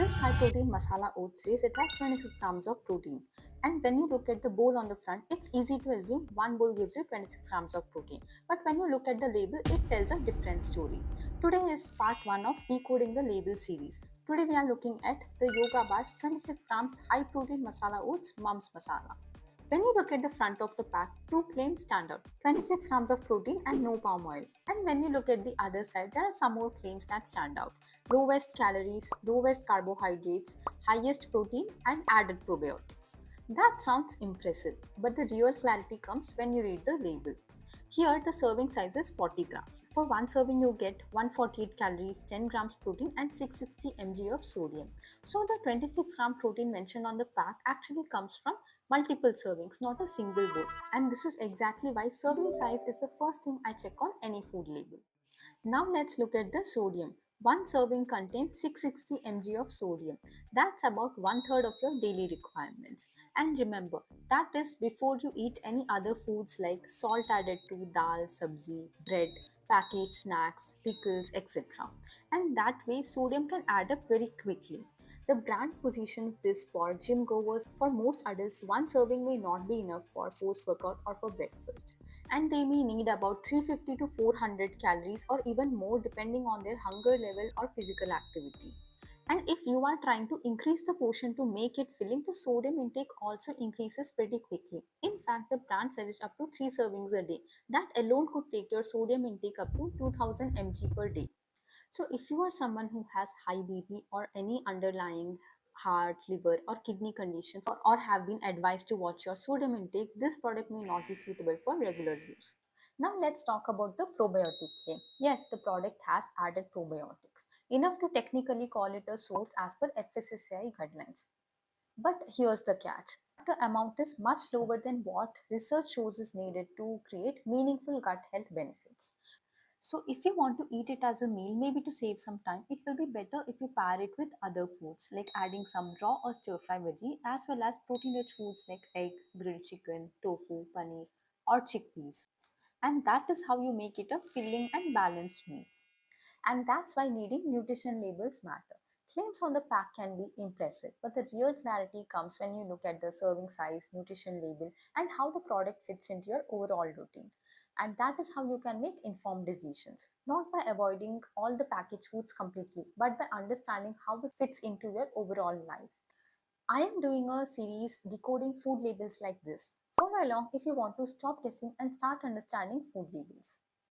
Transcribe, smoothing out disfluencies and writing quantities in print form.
This high protein masala oats says it has 26 grams of protein. And when you look at the bowl on the front, it's easy to assume one bowl gives you 26 grams of protein. But when you look at the label, it tells a different story. Today is part 1 of Decoding the Label series. Today we are looking at the Yoga Bar's 26 grams high protein masala oats Mums Masala. When you look at the front of the pack, two claims stand out: 26 grams of protein and no palm oil. And when you look at the other side, there are some more claims that stand out: lowest calories, lowest carbohydrates, highest protein, and added probiotics. That sounds impressive, but the real clarity comes when you read the label. Here, the serving size is 40 grams. For one serving, you get 148 calories, 10 grams protein, and 660 mg of sodium. So, the 26 gram protein mentioned on the pack actually comes from multiple servings, not a single bowl. And this is exactly why serving size is the first thing I check on any food label. Now let's look at the sodium. One serving contains 660 mg of sodium. That's about one third of your daily requirements. And remember, that is before you eat any other foods like salt added to dal, sabzi, bread, packaged snacks, pickles, etc. And that way, sodium can add up very quickly. The brand positions this for gym goers. For most adults, one serving may not be enough for post workout or for breakfast, and they may need about 350 to 400 calories or even more depending on their hunger level or physical activity. And if you are trying to increase the portion to make it filling, the sodium intake also increases pretty quickly. In fact, the brand suggests up to 3 servings a day. That alone could take your sodium intake up to 2000 mg per day. So, if you are someone who has high BP or any underlying heart, liver, or kidney conditions, or have been advised to watch your sodium intake, this product may not be suitable for regular use. Now, let's talk about the probiotic claim. Yes, the product has added probiotics, enough to technically call it a source as per FSSAI guidelines. But here's the catch: the amount is much lower than what research shows is needed to create meaningful gut health benefits. So if you want to eat it as a meal, maybe to save some time, it will be better if you pair it with other foods like adding some raw or stir fry veggie as well as protein rich foods like egg, grilled chicken, tofu, paneer, or chickpeas. And that is how you make it a filling and balanced meal. And that's why reading nutrition labels matter. Claims on the pack can be impressive, but the real clarity comes when you look at the serving size, nutrition label, and how the product fits into your overall routine. And that is how you can make informed decisions, not by avoiding all the packaged foods completely, but by understanding how it fits into your overall life. I am doing a series decoding food labels like this. Follow along if you want to stop guessing and start understanding food labels.